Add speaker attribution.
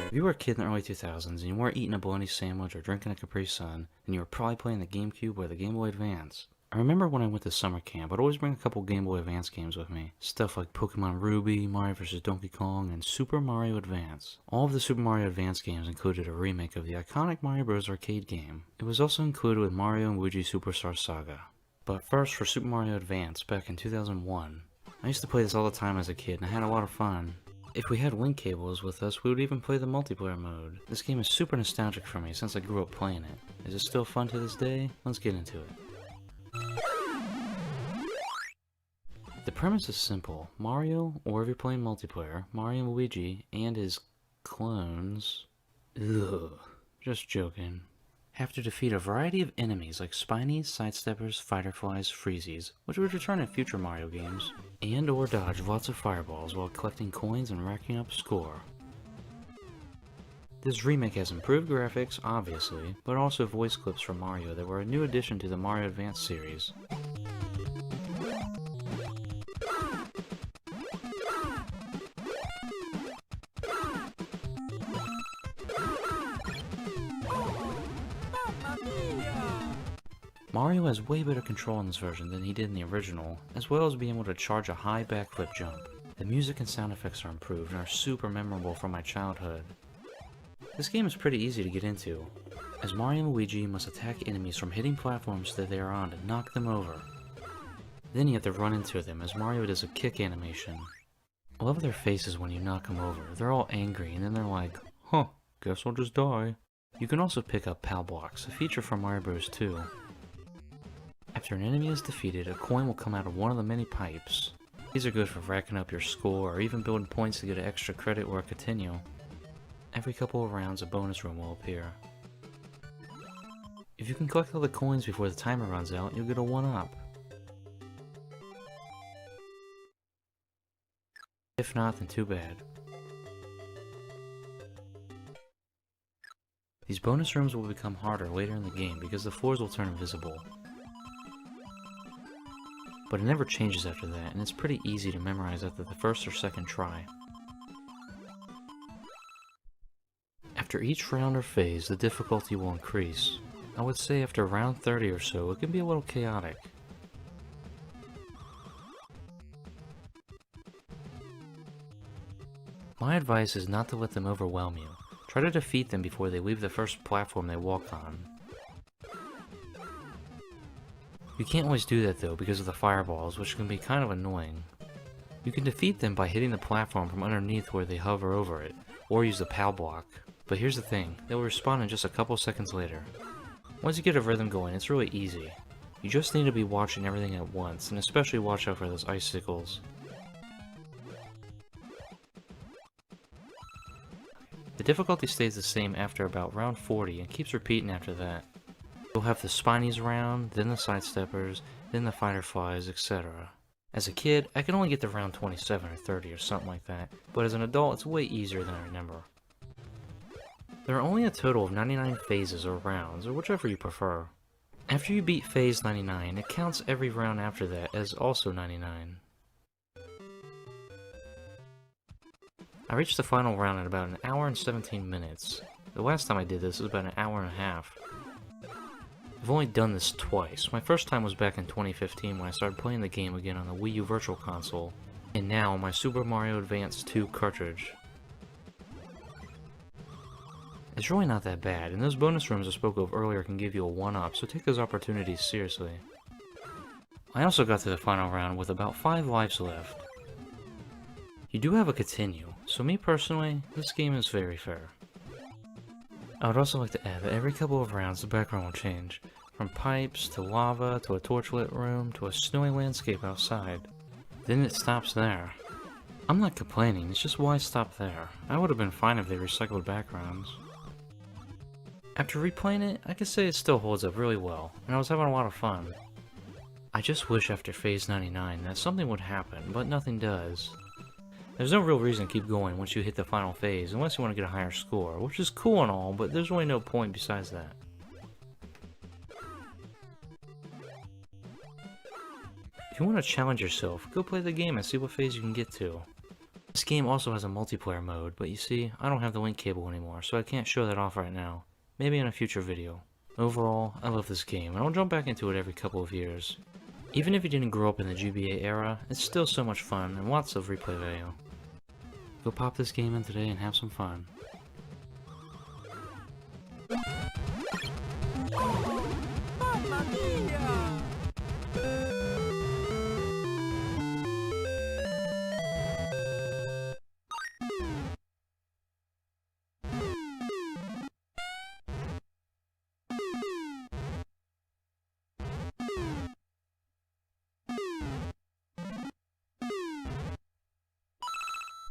Speaker 1: If you were a kid in the early 2000s and you weren't eating a bologna sandwich or drinking a Capri Sun, then you were probably playing the GameCube or the Game Boy Advance. I remember when I went to summer camp, I'd always bring a couple Game Boy Advance games with me. Stuff like Pokemon Ruby, Mario vs. Donkey Kong, and Super Mario Advance. All of the Super Mario Advance games included a remake of the iconic Mario Bros. Arcade game. It was also included with Mario and Luigi Superstar Saga. But first, for Super Mario Advance back in 2001. I used to play this all the time as a kid, and I had a lot of fun. If we had link cables with us, we would even play the multiplayer mode. This game is super nostalgic for me since I grew up playing it. Is it still fun to this day? Let's get into it. The premise is simple. Mario, or if you're playing multiplayer, Mario and Luigi, and his clones... Ugh, just joking. Have to defeat a variety of enemies like Spinies, Sidesteppers, Fighterflies, Freezies, which would return in future Mario games, and or dodge lots of fireballs while collecting coins and racking up score. This remake has improved graphics, obviously, but also voice clips from Mario that were a new addition to the Mario Advance series. Mario has way better control in this version than he did in the original, as well as being able to charge a high backflip jump. The music and sound effects are improved and are super memorable from my childhood. This game is pretty easy to get into, as Mario and Luigi must attack enemies from hitting platforms that they are on to knock them over. Then you have to run into them as Mario does a kick animation. I love their faces when you knock them over. They're all angry and then they're like, huh, guess I'll just die. You can also pick up PAL blocks, a feature from Mario Bros. 2. After an enemy is defeated, a coin will come out of one of the many pipes. These are good for racking up your score or even building points to get an extra credit or a continue. Every couple of rounds a bonus room will appear. If you can collect all the coins before the timer runs out, you'll get a 1-up. If not, then too bad. These bonus rooms will become harder later in the game because the floors will turn invisible. But it never changes after that, and it's pretty easy to memorize after the first or second try. After each round or phase, the difficulty will increase. I would say after round 30 or so, it can be a little chaotic. My advice is not to let them overwhelm you. Try to defeat them before they leave the first platform they walk on. You can't always do that though because of the fireballs, which can be kind of annoying. You can defeat them by hitting the platform from underneath where they hover over it, or use the PAL block. But here's the thing, they will respawn in just a couple seconds later. Once you get a rhythm going, it's really easy. You just need to be watching everything at once, and especially watch out for those icicles. The difficulty stays the same after about round 40 and keeps repeating after that. You'll have the Spinies round, then the Sidesteppers, then the Fighterflies, etc. As a kid, I could only get to round 27 or 30 or something like that, but as an adult it's way easier than I remember. There are only a total of 99 phases or rounds, or whichever you prefer. After you beat phase 99, it counts every round after that as also 99. I reached the final round in about an hour and 17 minutes. The last time I did this was about an hour and a half. I've only done this twice. My first time was back in 2015 when I started playing the game again on the Wii U Virtual Console, and now on my Super Mario Advance 2 cartridge. It's really not that bad, and those bonus rooms I spoke of earlier can give you a 1-up, so take those opportunities seriously. I also got to the final round with about 5 lives left. You do have a continue, so me personally, this game is very fair. I would also like to add that every couple of rounds the background will change, from pipes to lava to a torchlit room to a snowy landscape outside. Then it stops there. I'm not complaining, it's just why stop there. I would have been fine if they recycled backgrounds. After replaying it, I can say it still holds up really well, and I was having a lot of fun. I just wish after phase 99 that something would happen, but nothing does. There's no real reason to keep going once you hit the final phase, unless you want to get a higher score, which is cool and all, but there's really no point besides that. If you want to challenge yourself, go play the game and see what phase you can get to. This game also has a multiplayer mode, but you see, I don't have the link cable anymore, so I can't show that off right now. Maybe in a future video. Overall, I love this game, and I'll jump back into it every couple of years. Even if you didn't grow up in the GBA era, it's still so much fun and lots of replay value. Go pop this game in today and have some fun.